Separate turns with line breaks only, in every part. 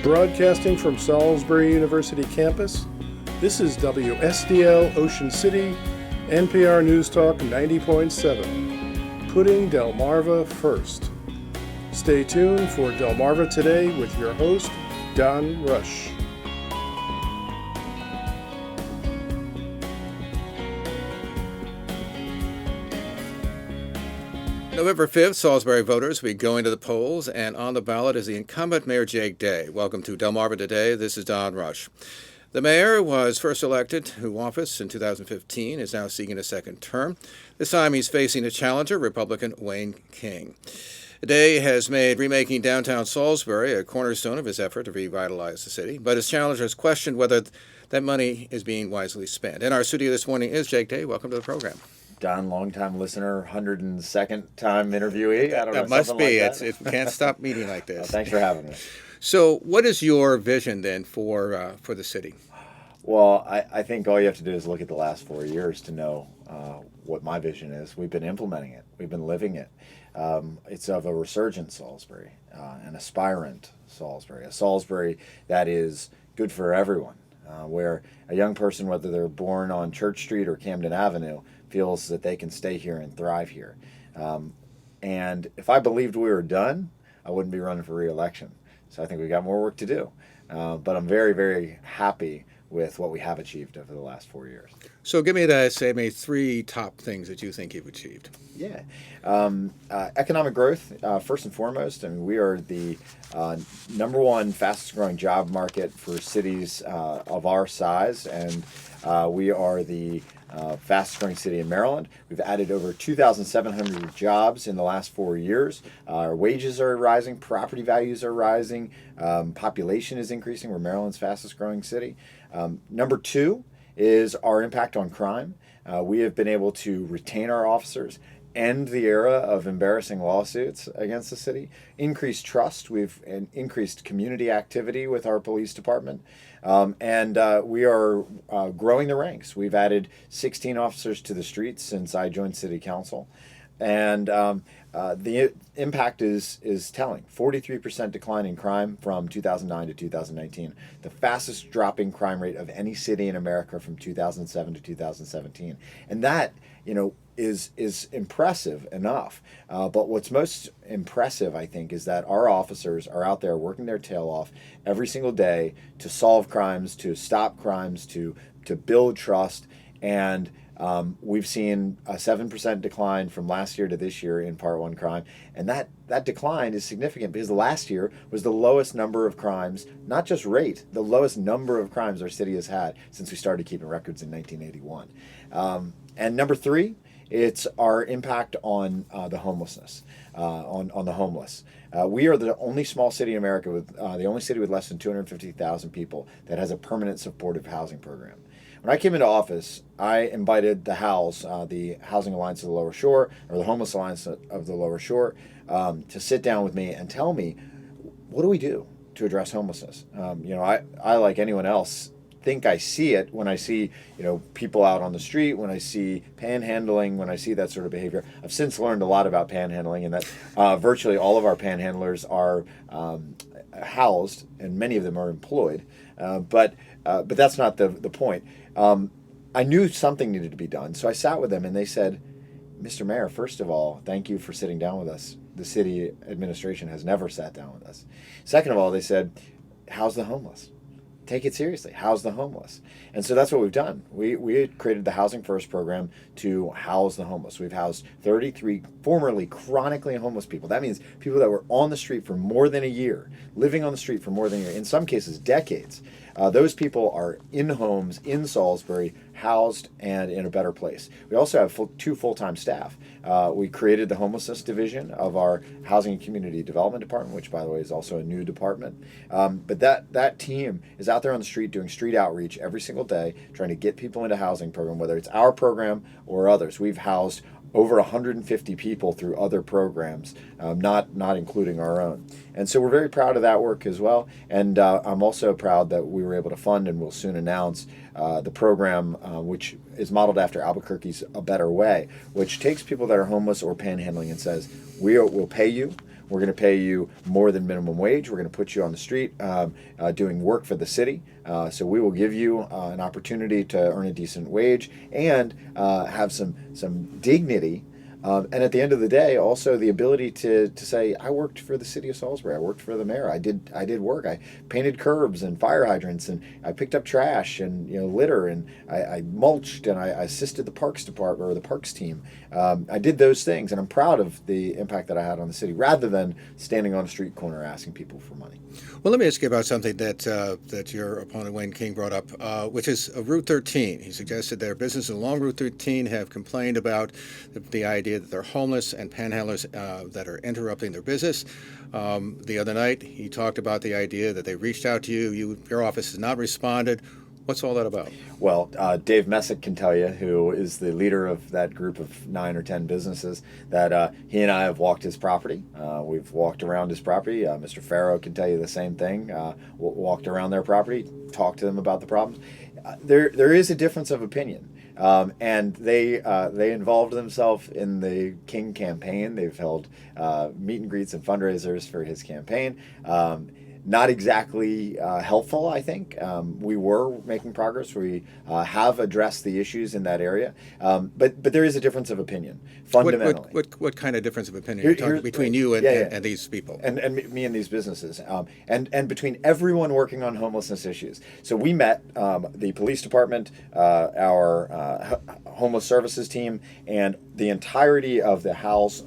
Broadcasting from Salisbury University campus, this is WSDL Ocean City, NPR News Talk 90.7, putting Delmarva first. Stay tuned for Delmarva Today with your host, Don Rush.
November 5th, Salisbury voters will be going to the polls, and on the ballot is the incumbent Mayor Jake Day. Welcome to Delmarva Today. This is Don Rush. The mayor was first elected to office in 2015, is now seeking a second term. This time he's facing a challenger, Republican Wayne King. Day has made remaking downtown Salisbury a cornerstone of his effort to revitalize the city, but his challenger has questioned whether that money is being wisely spent. In our studio this morning is Jake Day. Welcome to the program.
Don, long-time listener, 102nd time interviewee. I don't know.
That must be.
Like that.
We can't stop meeting like this.
Thanks for having me.
So what is your vision then for the city?
Well, I think all you have to do is look at the last 4 years to know what my vision is. We've been implementing it. We've been living it. It's of a resurgent Salisbury, an aspirant Salisbury, a Salisbury that is good for everyone, where a young person, whether they're born on Church Street or Camden Avenue, feels that they can stay here and thrive here. And if I believed we were done, I wouldn't be running for re-election. So I think we've got more work to do. But I'm very, very happy with what we have achieved over the last 4 years.
So give me maybe three top things that you think you've achieved.
Yeah. Economic growth, first and foremost. I mean, we are the number one fastest growing job market for cities of our size, and we are the fastest growing city in Maryland. We've added over 2,700 jobs in the last 4 years. Our wages are rising, property values are rising, population is increasing. We're Maryland's fastest growing city. Number two is our impact on crime. We have been able to retain our officers, end the era of embarrassing lawsuits against the city, increase trust. We've increased community activity with our police department, and we are growing the ranks. We've added 16 officers to the streets since I joined City Council, and the impact is telling. 43% decline in crime from 2009 to 2019, the fastest dropping crime rate of any city in America from 2007 to 2017, and that, is impressive enough. But what's most impressive, I think, is that our officers are out there working their tail off every single day to solve crimes, to stop crimes, to build trust, and we've seen a 7% decline from last year to this year in Part 1 crime. And that decline is significant because last year was the lowest number of crimes, not just rate, the lowest number of crimes our city has had since we started keeping records in 1981. And number three, it's our impact on the homelessness, on the homeless. We are the only small city in America with the only city with less than 250,000 people that has a permanent supportive housing program. When I came into office, I invited the HALS, the Housing Alliance of the Lower Shore, or the Homeless Alliance of the Lower Shore, to sit down with me and tell me, what do we do to address homelessness? I, like anyone else, think I see it when I see, people out on the street, when I see panhandling, when I see that sort of behavior. I've since learned a lot about panhandling, and that virtually all of our panhandlers are housed, and many of them are employed. But that's not the point. I knew something needed to be done, so I sat with them, and they said, Mr. Mayor, first of all, thank you for sitting down with us. The city administration has never sat down with us. Second of all, they said, how's the homeless? Take it seriously. How's the homeless? And so that's what we've done. We created the Housing First program to house the homeless. We've housed 33 formerly chronically homeless people. That means people that were on the street for more than a year, living on the street for more than a year, in some cases decades. Those people are in homes in Salisbury, housed and in a better place. We also have two full-time staff. We created the homelessness division of our Housing and Community Development Department, which, by the way, is also a new department. But that team is out there on the street doing street outreach every single day, trying to get people into housing program, whether it's our program or others. We've housed over 150 people through other programs, not including our own. And so we're very proud of that work as well. And I'm also proud that we were able to fund and will soon announce the program, which is modeled after Albuquerque's A Better Way, which takes people that are homeless or panhandling and says, we'll pay you. We're going to pay you more than minimum wage. We're going to put you on the street doing work for the city. So we will give you an opportunity to earn a decent wage and have some dignity. And at the end of the day, also the ability to say, I worked for the city of Salisbury. I worked for the mayor. I did work. I painted curbs and fire hydrants, and I picked up trash and litter, and I mulched, and I assisted the parks department or the parks team. I did those things, and I'm proud of the impact that I had on the city, rather than standing on a street corner asking people for money.
Well, let me ask you about something that your opponent Wayne King brought up, which is Route 13. He suggested their businesses along Route 13 have complained about the idea that they're homeless and panhandlers that are interrupting their business. The other night, he talked about the idea that they reached out to you. Your office has not responded. What's all that about?
Well, Dave Messick can tell you, who is the leader of that group of 9 or 10 businesses, that he and I have walked his property. We've walked around his property. Mr. Farrow can tell you the same thing. Walked around their property, talked to them about the problems. There is a difference of opinion. And they involved themselves in the King campaign. They've held meet and greets and fundraisers for his campaign. Not exactly helpful, I think. We were making progress. We have addressed the issues in that area, but there is a difference of opinion fundamentally.
What kind of difference of opinion are you talking between you and these people?
And me and these businesses, and between everyone working on homelessness issues. So we met the police department, our homeless services team, and the entirety of the house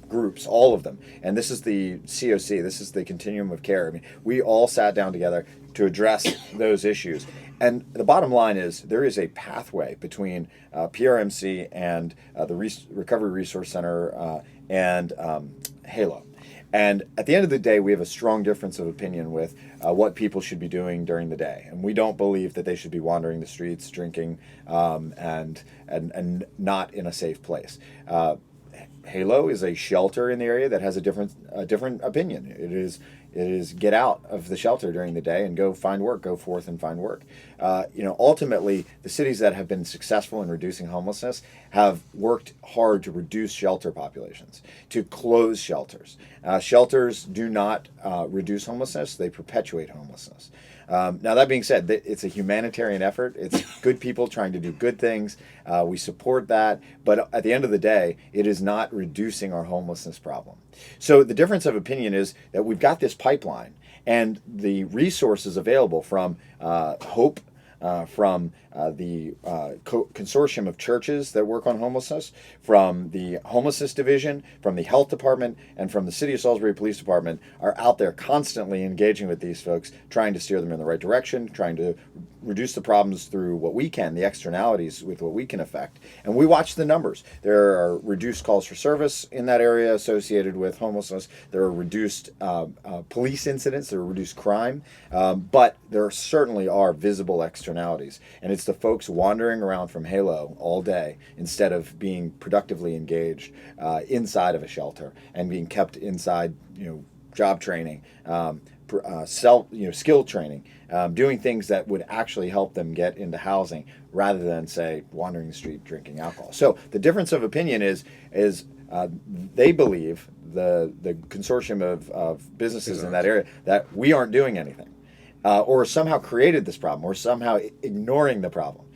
groups, all of them. And this is the COC, this is the continuum of care. I mean, we all sat down together to address those issues. And the bottom line is there is a pathway between PRMC and the Recovery Resource Center and HALO. And at the end of the day, we have a strong difference of opinion with what people should be doing during the day. And we don't believe that they should be wandering the streets, drinking, and not in a safe place. HALO is a shelter in the area that has a different opinion. It is get out of the shelter during the day and go find work, go forth and find work. Ultimately, the cities that have been successful in reducing homelessness have worked hard to reduce shelter populations, to close shelters. Shelters do not reduce homelessness, they perpetuate homelessness. Now, that being said, it's a humanitarian effort. It's good people trying to do good things. We support that. But at the end of the day, it is not reducing our homelessness problem. So the difference of opinion is that we've got this pipeline and the resources available from HOPE, from the consortium of churches that work on homelessness, from the homelessness division, from the health department, and from the City of Salisbury Police Department are out there constantly engaging with these folks, trying to steer them in the right direction, trying to reduce the problems through what we can, the externalities with what we can affect. And we watch the numbers. There are reduced calls for service in that area associated with homelessness. There are reduced police incidents. There are reduced crime. But there certainly are visible externalities. And it's the folks wandering around from HALO all day instead of being productively engaged inside of a shelter and being kept inside, job training, skill training, doing things that would actually help them get into housing rather than, say, wandering the street drinking alcohol. So the difference of opinion is they believe, the consortium of businesses in that area, that we aren't doing anything or somehow created this problem or somehow ignoring the problem.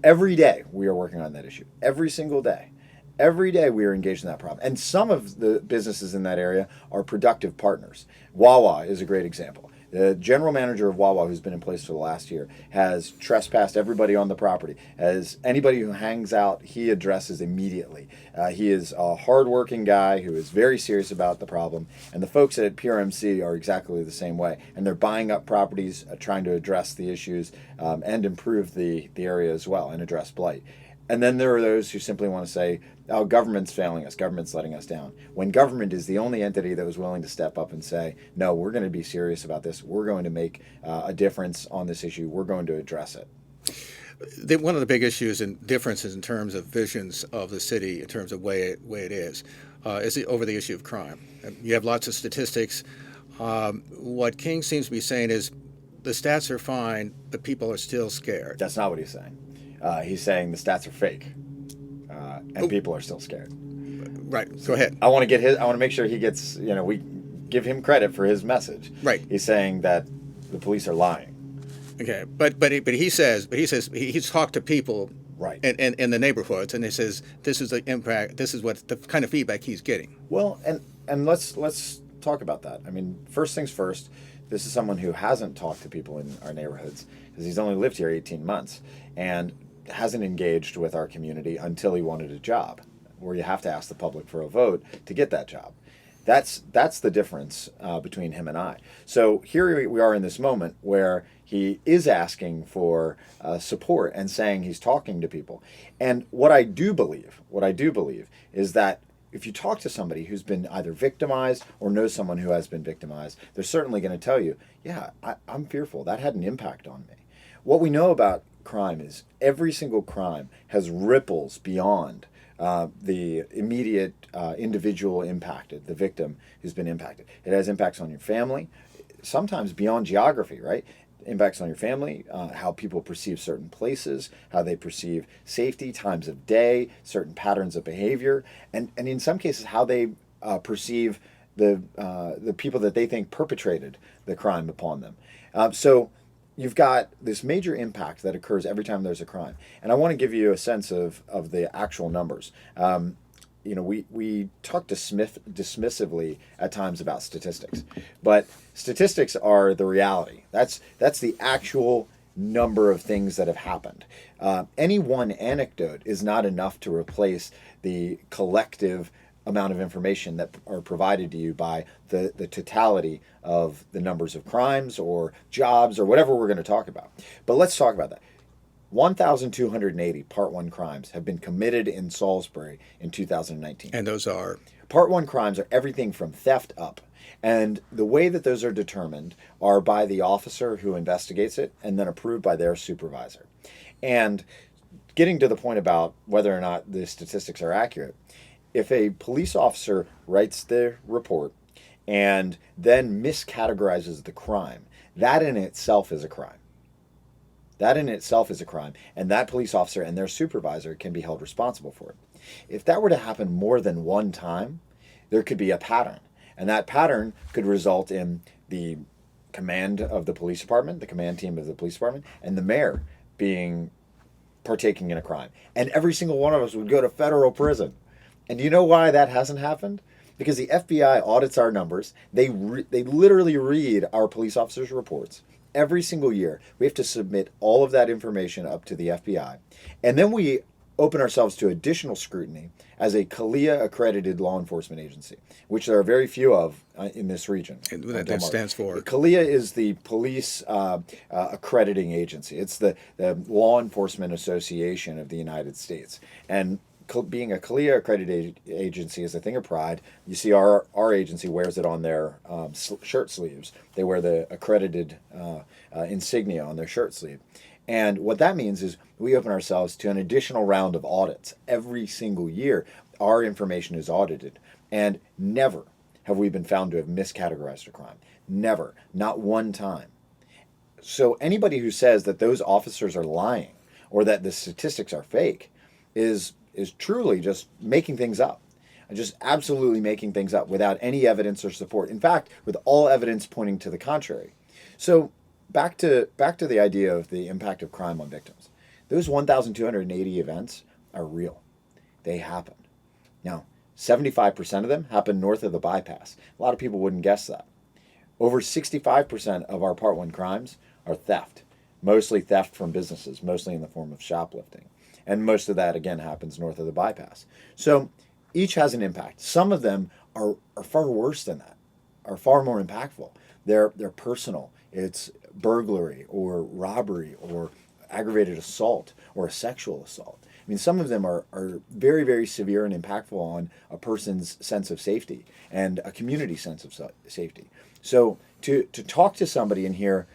Every day we are working on that issue. Every single day. Every day we are engaged in that problem. And some of the businesses in that area are productive partners. Wawa is a great example. The general manager of Wawa, who's been in place for the last year, has trespassed everybody on the property. As anybody who hangs out, he addresses immediately. He is a hardworking guy who is very serious about the problem. And the folks at PRMC are exactly the same way. And they're buying up properties, trying to address the issues and improve the area as well and address blight. And then there are those who simply want to say, oh, government's failing us, government's letting us down. When government is the only entity that was willing to step up and say, no, we're going to be serious about this. We're going to make a difference on this issue. We're going to address it.
One of the big issues and differences in terms of visions of the city, in terms of way it is over the issue of crime. You have lots of statistics. What King seems to be saying is the stats are fine, but people are still scared.
That's not what he's saying. He's saying the stats are fake, and people are still scared.
Right. Go ahead.
I want to make sure he gets, we give him credit for his message.
Right.
He's saying that the police are lying.
Okay. But he's talked to people.
Right.
In the neighborhoods, and he says this is the impact. This is what the kind of feedback he's getting.
Well, and let's talk about that. I mean, first things first. This is someone who hasn't talked to people in our neighborhoods because he's only lived here 18 months and hasn't engaged with our community until he wanted a job, where you have to ask the public for a vote to get that job. That's the difference between him and I. So here we are in this moment where he is asking for support and saying he's talking to people. And what I do believe is that if you talk to somebody who's been either victimized or knows someone who has been victimized, they're certainly going to tell you, yeah, I'm fearful. That had an impact on me. What we know about crime is every single crime has ripples beyond the immediate individual impacted, the victim who's been impacted. It has impacts on your family, sometimes beyond geography, right? Impacts on your family, how people perceive certain places, how they perceive safety, times of day, certain patterns of behavior, and in some cases how they perceive the people that they think perpetrated the crime upon them. So you've got this major impact that occurs every time there's a crime. And I want to give you a sense of the actual numbers. We talk dismissively at times about statistics, but statistics are the reality. That's the actual number of things that have happened. Any one anecdote is not enough to replace the collective amount of information that are provided to you by the totality of the numbers of crimes or jobs or whatever we're going to talk about. But let's talk about that. 1,280 Part 1 crimes have been committed in Salisbury in 2019.
And those are?
Part 1 crimes are everything from theft up. And the way that those are determined are by the officer who investigates it and then approved by their supervisor. And getting to the point about whether or not the statistics are accurate, if a police officer writes their report and then miscategorizes the crime, that in itself is a crime. And that police officer and their supervisor can be held responsible for it. If that were to happen more than one time, there could be a pattern. And that pattern could result in the command of the police department, the command team of the police department, and the mayor partaking in a crime. And every single one of us would go to federal prison. And do you know why that hasn't happened? Because the FBI audits our numbers. They literally read our police officers' reports. Every single year, we have to submit all of that information up to the FBI. And then we open ourselves to additional scrutiny as a CALEA-accredited law enforcement agency, which there are very few of in this region.
And that stands for?
CALEA is the police accrediting agency. It's the Law Enforcement Association of the United States. And being a CALEA accredited agency is a thing of pride. You see our agency wears it on their shirt sleeves. They wear the accredited insignia on their shirt sleeve. And what that means is we open ourselves to an additional round of audits. Every single year, our information is audited. And never have we been found to have miscategorized a crime. Never. Not one time. So anybody who says that those officers are lying or that the statistics are fake is truly just making things up. Just absolutely making things up without any evidence or support. In fact, with all evidence pointing to the contrary. So back to the idea of the impact of crime on victims. Those 1,280 events are real. They happened. Now, 75% of them happened north of the bypass. A lot of people wouldn't guess that. Over 65% of our Part 1 crimes are theft. Mostly theft from businesses, mostly in the form of shoplifting. And most of that, again, happens north of the bypass. So each has an impact. Some of them are far worse than that, are far more impactful. They're personal. It's burglary or robbery or aggravated assault or a sexual assault. I mean, some of them are very, very severe and impactful on a person's sense of safety and a community sense of safety. So to talk to somebody and hear,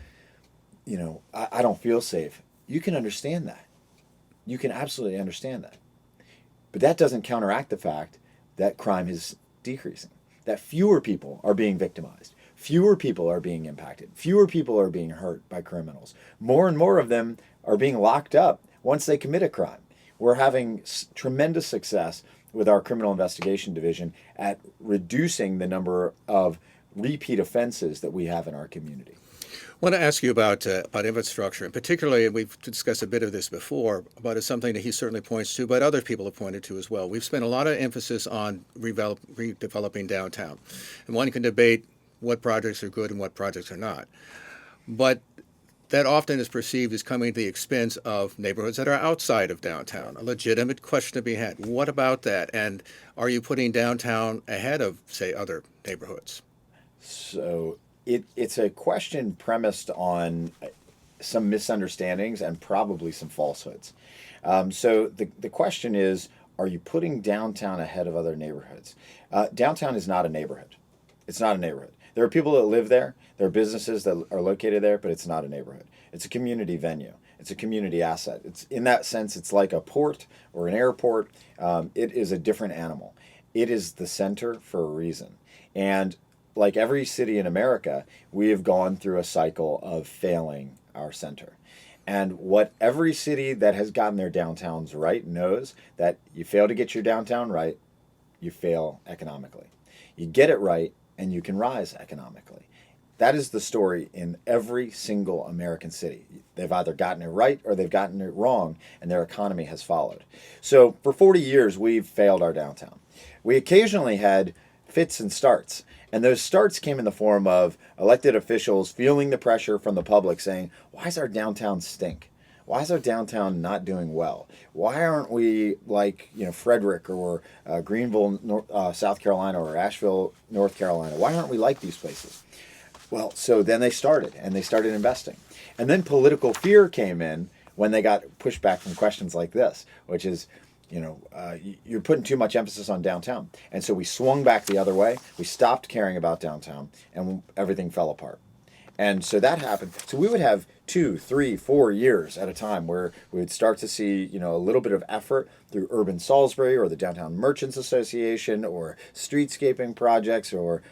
I don't feel safe, you can understand that. You can absolutely understand that. But that doesn't counteract the fact that crime is decreasing, that fewer people are being victimized, fewer people are being impacted, fewer people are being hurt by criminals. More and more of them are being locked up once they commit a crime. We're having tremendous success with our criminal investigation division at reducing the number of repeat offenses that we have in our community.
I want to ask you about infrastructure, and particularly, and we've discussed a bit of this before, but it's something that he certainly points to, but other people have pointed to as well. We've spent a lot of emphasis on redeveloping downtown, and one can debate what projects are good and what projects are not. But that often is perceived as coming at the expense of neighborhoods that are outside of downtown. A legitimate question to be had. What about that? And are you putting downtown ahead of, say, other neighborhoods?
So it's a question premised on some misunderstandings and probably some falsehoods. So the question is, are you putting downtown ahead of other neighborhoods? Downtown is not a neighborhood. It's not a neighborhood. There are people that live there. There are businesses that are located there, but it's not a neighborhood. It's a community venue. It's a community asset. It's in that sense, it's like a port or an airport. It is a different animal. It is the center for a reason. And like every city in America, we have gone through a cycle of failing our center. And what every city that has gotten their downtowns right knows, that you fail to get your downtown right, you fail economically. You get it right, and you can rise economically. That is the story in every single American city. They've either gotten it right or they've gotten it wrong, and their economy has followed. So for 40 years, we've failed our downtown. We occasionally had fits and starts, and those starts came in the form of elected officials feeling the pressure from the public saying, why does our downtown stink? Why is our downtown not doing well? Why aren't we like, Frederick or Greenville, South Carolina, or Asheville, North Carolina? Why aren't we like these places? Well, so then they started investing. And then political fear came in when they got pushback from questions like this, which is, you're putting too much emphasis on downtown. And so we swung back the other way. We stopped caring about downtown, and everything fell apart. And so that happened. So we would have 2, 3, 4 years at a time where we would start to see, a little bit of effort through Urban Salisbury or the Downtown Merchants Association or streetscaping projects or,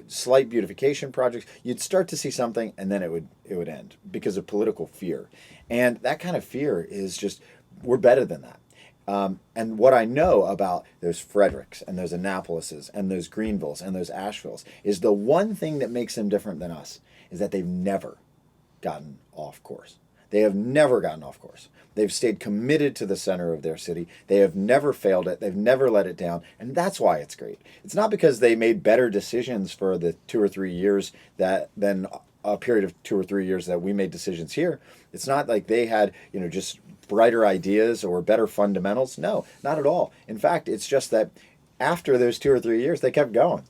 slight beautification projects. You'd start to see something, and then it would end because of political fear. And that kind of fear is just, we're better than that. And what I know about those Fredericks and those Annapolises and those Greenvilles and those Asheville's is the one thing that makes them different than us is that they've never gotten off course. They have never gotten off course. They've stayed committed to the center of their city. They have never failed it. They've never let it down. And that's why it's great. It's not because they made better decisions for the 2 or 3 years than a period of 2 or 3 years that we made decisions here. It's not like they had, just brighter ideas or better fundamentals. No, not at all. In fact, it's just that after those 2 or 3 years, they kept going.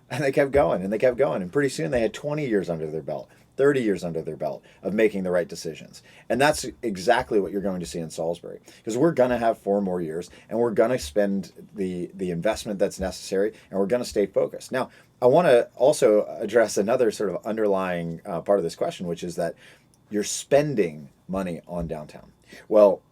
And they kept going and they kept going. And pretty soon they had 20 years under their belt, 30 years under their belt of making the right decisions. And that's exactly what you're going to see in Salisbury. Because we're going to have 4 more years, and we're going to spend the investment that's necessary, and we're going to stay focused. Now, I want to also address another sort of underlying part of this question, which is that you're spending money on downtown. Well,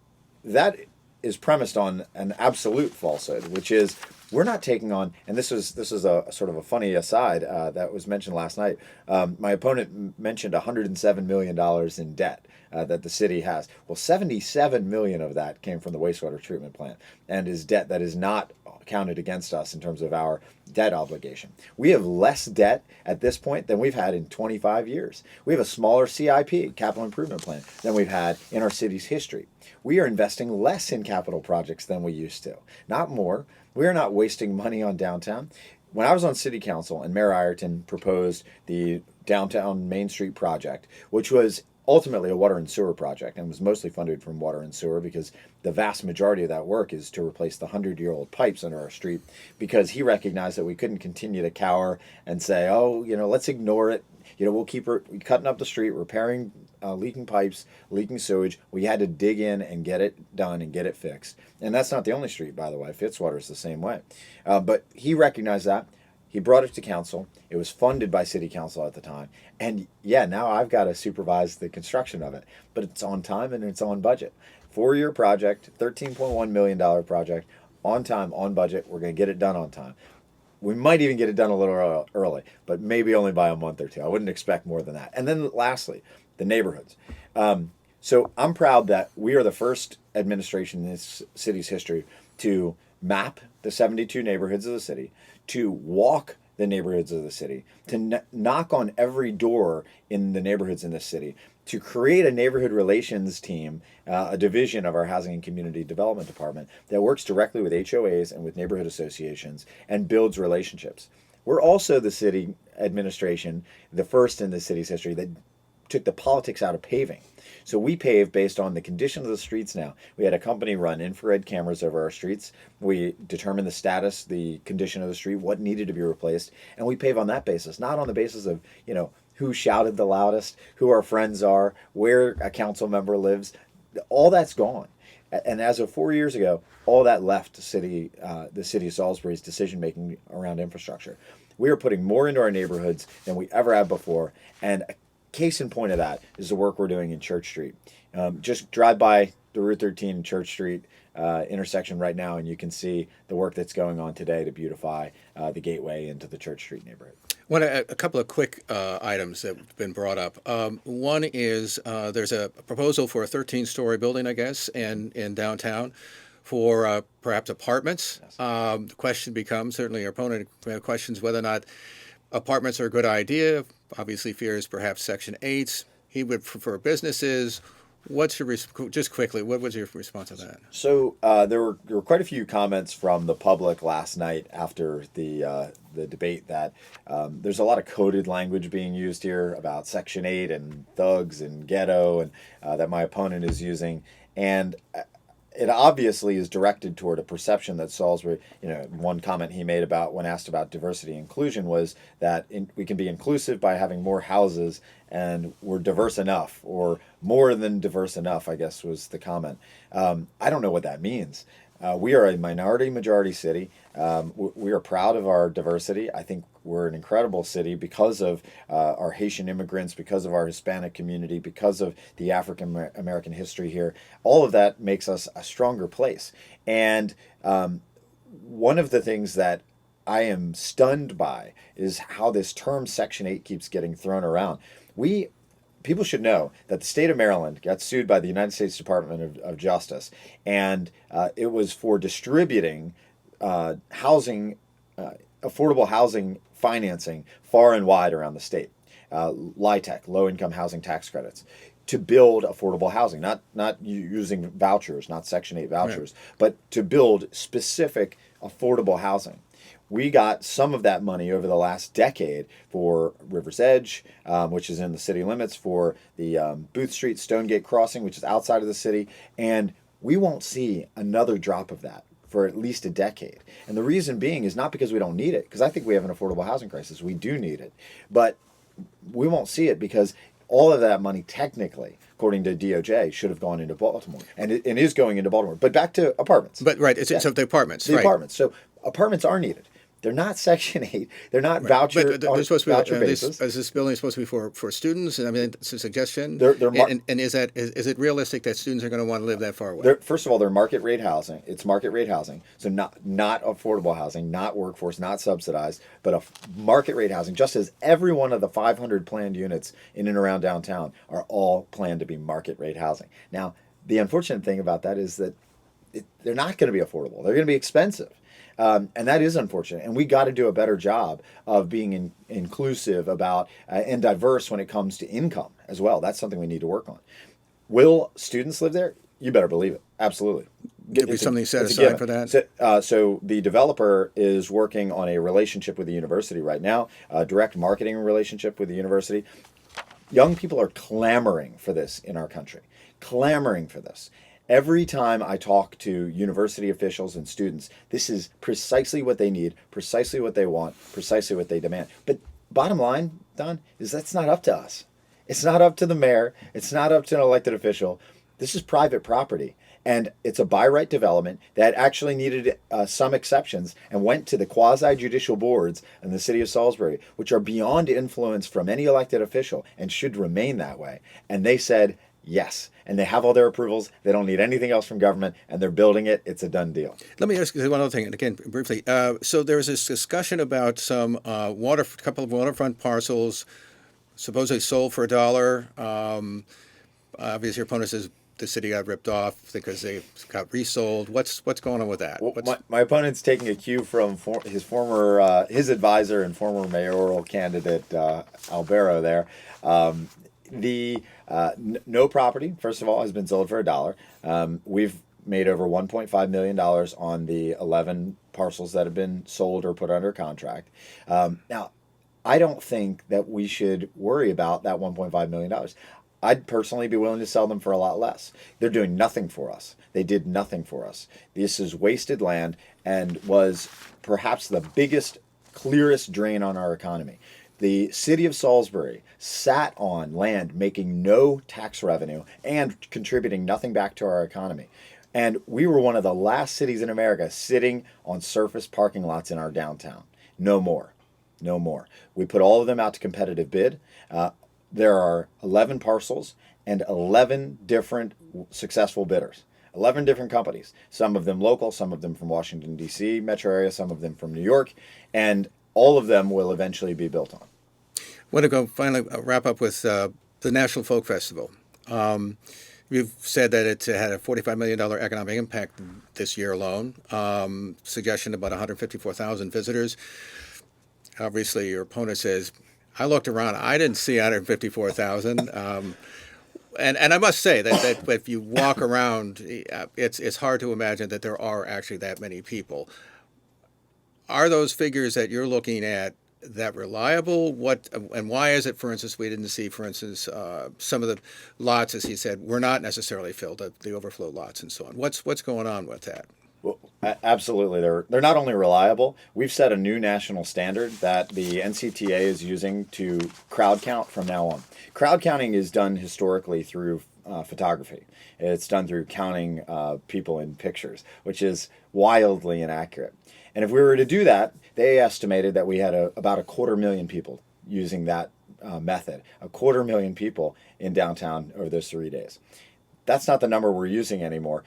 that is premised on an absolute falsehood, which is we're not taking on, and this is a sort of a funny aside that was mentioned last night. My opponent mentioned $107 million in debt that the city has. Well, $77 million of that came from the wastewater treatment plant and is debt that is not counted against us in terms of our debt obligation. We have less debt at this point than we've had in 25 years. We have a smaller CIP, capital improvement plan, than we've had in our city's history. We are investing less in capital projects than we used to, not more. We are not wasting money on downtown. When I was on city council and Mayor Ireton proposed the downtown Main Street project, which was ultimately a water and sewer project and was mostly funded from water and sewer because the vast majority of that work is to replace the 100-year-old pipes under our street, because he recognized that we couldn't continue to cower and say, let's ignore it. We'll keep cutting up the street, repairing leaking pipes, leaking sewage. We had to dig in and get it done and get it fixed. And that's not the only street, by the way. Fitzwater is the same way. But he recognized that. He brought it to council. It was funded by city council at the time. And now I've got to supervise the construction of it. But it's on time and it's on budget. 4-year project, $13.1 million project, on time, on budget. We're going to get it done on time. We might even get it done a little early, but maybe only by a month or 2. I wouldn't expect more than that. And then lastly, the neighborhoods. So I'm proud that we are the first administration in this city's history to map the 72 neighborhoods of the city, to walk the neighborhoods of the city, to knock on every door in the neighborhoods in this city, to create a neighborhood relations team, a division of our Housing and Community Development Department that works directly with HOAs and with neighborhood associations and builds relationships. We're also the city administration, the first in the city's history that took the politics out of paving. So we pave based on the condition of the streets now. We had a company run infrared cameras over our streets. We determined the status, the condition of the street, what needed to be replaced, and we pave on that basis, not on the basis of, who shouted the loudest, who our friends are, where a council member lives. All that's gone. And as of 4 years ago, all that left the city of Salisbury's decision-making around infrastructure. We are putting more into our neighborhoods than we ever have before, and a case in point of that is the work we're doing in Church Street. Just drive by the Route 13 Church Street intersection right now, and you can see the work that's going on today to beautify the gateway into the Church Street neighborhood.
A couple of quick items that have been brought up. One is there's a proposal for a 13-story building, I guess, in downtown for perhaps apartments.
Yes.
The question becomes, certainly your opponent questions whether or not apartments are a good idea. Obviously fears perhaps Section 8s. He would prefer businesses. Just quickly, what was your response to that?
So there were quite a few comments from the public last night after the debate that there's a lot of coded language being used here about Section 8 and thugs and ghetto, and that my opponent is using. And it obviously is directed toward a perception that Salisbury, one comment he made about when asked about diversity and inclusion was that we can be inclusive by having more houses and we're diverse enough, or more than diverse enough, I guess was the comment. I don't know what that means. We are a majority city. We are proud of our diversity. I think we're an incredible city because of our Haitian immigrants, because of our Hispanic community, because of the African American history here. All of that makes us a stronger place. And one of the things that I am stunned by is how this term Section 8 keeps getting thrown around. People should know that the state of Maryland got sued by the United States Department of Justice, and it was for distributing affordable housing financing far and wide around the state, LIHTC, low-income housing tax credits, to build affordable housing, not using vouchers, not Section 8 vouchers, right, but to build specific affordable housing. We got some of that money over the last decade for River's Edge, which is in the city limits, for the Booth Street Stonegate Crossing, which is outside of the city, and we won't see another drop of that for at least a decade. And the reason being is not because we don't need it, because I think we have an affordable housing crisis. We do need it. But we won't see it because all of that money, technically, according to DOJ, should have gone into Baltimore, and it is going into Baltimore. But back to apartments.
But right, so the apartments.
The apartments. So apartments are needed. They're not Section 8. They're not voucher basis.
Is this building supposed to be for students? I mean, it's a suggestion. And is it realistic that students are going to want to live that far away?
First of all, they're market rate housing. It's market rate housing. So not affordable housing, not workforce, not subsidized, but a market rate housing, just as every one of the 500 planned units in and around downtown are all planned to be market rate housing. Now, the unfortunate thing about that is that they're not going to be affordable. They're going to be expensive. And that is unfortunate. And we got to do a better job of being inclusive about and diverse when it comes to income as well. That's something we need to work on. Will students live there? You better believe it. Absolutely.
There'll be something set aside for that.
So the developer is working on a relationship with the university right now, a direct marketing relationship with the university. Young people are clamoring for this in our country, clamoring for this. Every time I talk to university officials and students, this is precisely what they need, precisely what they want, precisely what they demand. But bottom line, Don, is that's not up to us. It's not up to the mayor. It's not up to an elected official. This is private property. And it's a by right development that actually needed some exceptions and went to the quasi-judicial boards in the city of Salisbury, which are beyond influence from any elected official and should remain that way. And they said, yes, and they have all their approvals. They don't need anything else from government, and they're building it. It's a done deal.
Let me ask you one other thing, and again, briefly. So there was this discussion about some couple of waterfront parcels, supposedly sold for $1. Obviously, your opponent says the city got ripped off because they got resold. What's going on with that?
Well, my opponent's taking a cue from his advisor and former mayoral candidate Albero there. No property, first of all, has been sold for $1. We've made over $1.5 million on the 11 parcels that have been sold or put under contract. Now, I don't think that we should worry about that $1.5 million. I'd personally be willing to sell them for a lot less. They're doing nothing for us. They did nothing for us. This is wasted land and was perhaps the biggest, clearest drain on our economy. The City of Salisbury sat on land making no tax revenue and contributing nothing back to our economy. And we were one of the last cities in America sitting on surface parking lots in our downtown. No more. No more. We put all of them out to competitive bid. There are 11 parcels and 11 different successful bidders. 11 different companies. Some of them local, some of them from Washington, D.C. metro area, some of them from New York. And all of them will eventually be built on.
I want to go finally wrap up with the National Folk Festival. You've said that it had a $45 million economic impact this year alone. Suggestion about 154,000 visitors. Obviously, your opponent says, I looked around, I didn't see 154,000. And I must say that if you walk around, it's hard to imagine that there are actually that many people. Are those figures that you're looking at that reliable? And why is it, for instance, we didn't see, for instance, some of the lots, as he said, were not necessarily filled, the overflow lots and so on? What's going on with that?
Well, absolutely. They're not only reliable, we've set a new national standard that the NCTA is using to crowd count from now on. Crowd counting is done historically through photography. It's done through counting people in pictures, which is wildly inaccurate. And if we were to do that, they estimated that we had about 250,000 people using that method. 250,000 people in downtown over those 3 days. That's not the number we're using anymore.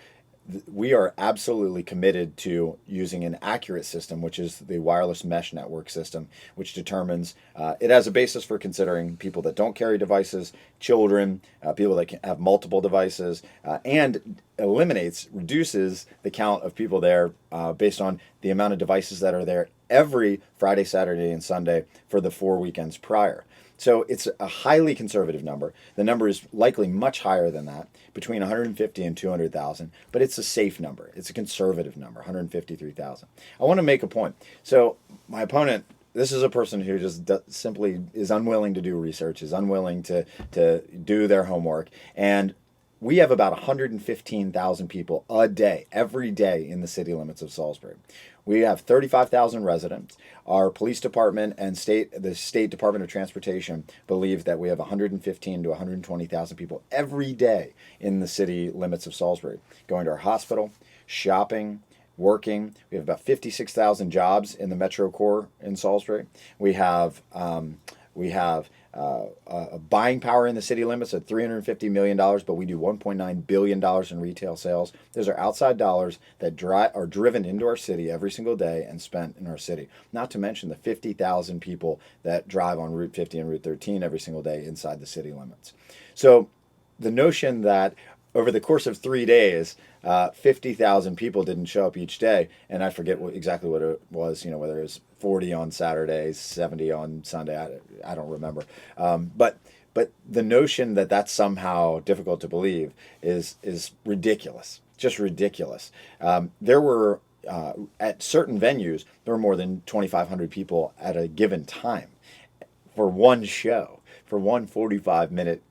We are absolutely committed to using an accurate system, which is the wireless mesh network system, which determines, it has a basis for considering people that don't carry devices, children, people that can have multiple devices, and reduces the count of people there based on the amount of devices that are there every Friday, Saturday, and Sunday for the 4 weekends prior. So it's a highly conservative number. The number is likely much higher than that, between 150 and 200,000, but it's a safe number. It's a conservative number, 153,000. I want to make a point. So my opponent, this is a person who just simply is unwilling to do research, is unwilling to do their homework, and we have about 115,000 people a day, every day in the city limits of Salisbury. We have 35,000 residents. Our police department and the State Department of Transportation believe that we have 115 to 120,000 people every day in the city limits of Salisbury, going to our hospital, shopping, working. We have about 56,000 jobs in the metro core in Salisbury. We have a buying power in the city limits at $350 million, but we do $1.9 billion in retail sales. Those are outside dollars that are driven into our city every single day and spent in our city. Not to mention the 50,000 people that drive on Route 50 and Route 13 every single day inside the city limits. So the notion that over the course of 3 days, 50,000 people didn't show up each day, and I forget exactly what it was, whether it was 40 on Saturdays, 70 on Sunday, I don't remember. But the notion that that's somehow difficult to believe is ridiculous, just ridiculous. There were, at certain venues, there were more than 2,500 people at a given time for one show, for one 45-minute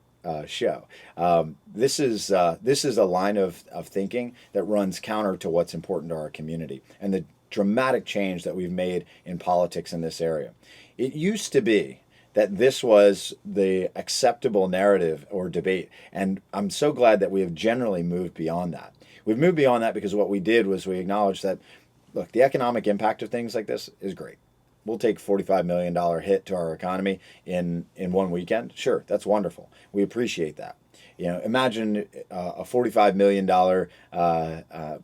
show. This is a line of thinking that runs counter to what's important to our community and the dramatic change that we've made in politics in this area. It used to be that this was the acceptable narrative or debate, and I'm so glad that we have generally moved beyond that. We've moved beyond that because what we did was we acknowledged that, look, the economic impact of things like this is great. We'll take $45 million hit to our economy in one weekend. Sure, that's wonderful. We appreciate that. Imagine a $45 million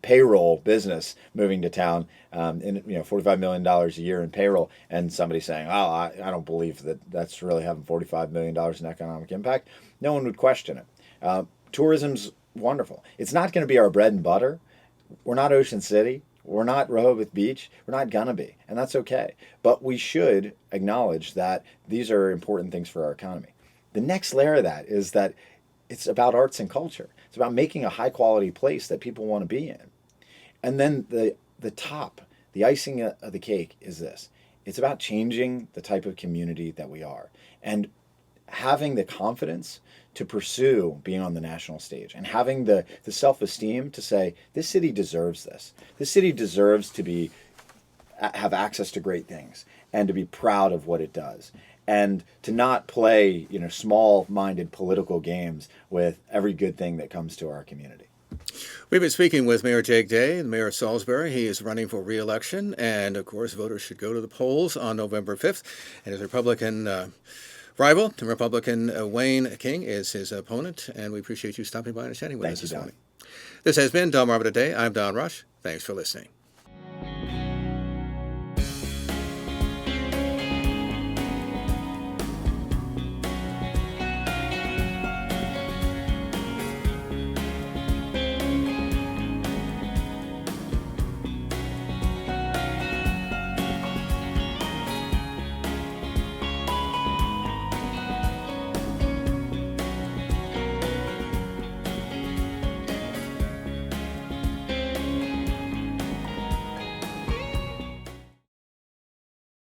payroll business moving to town, and $45 million a year in payroll, and somebody saying, "Oh, I don't believe that that's really having $45 million in economic impact." No one would question it. Tourism's wonderful. It's not going to be our bread and butter. We're not Ocean City. We're not Rehoboth Beach. We're not going to be, and that's okay. But we should acknowledge that these are important things for our economy. The next layer of that is that it's about arts and culture. It's about making a high quality place that people want to be in. And then the top, the icing of the cake is this. It's about changing the type of community that we are and having the confidence to pursue being on the national stage and having the self-esteem to say, this city deserves this. This city deserves to have access to great things and to be proud of what it does and to not play, small-minded political games with every good thing that comes to our community.
We've been speaking with Mayor Jake Day, the mayor of Salisbury. He is running for re-election, and of course, voters should go to the polls on November 5th. And his Republican rival, the Republican Wayne King, is his opponent, and we appreciate you stopping by and chatting with us this morning. This has been Delmarva Today. I'm Don Rush. Thanks for listening.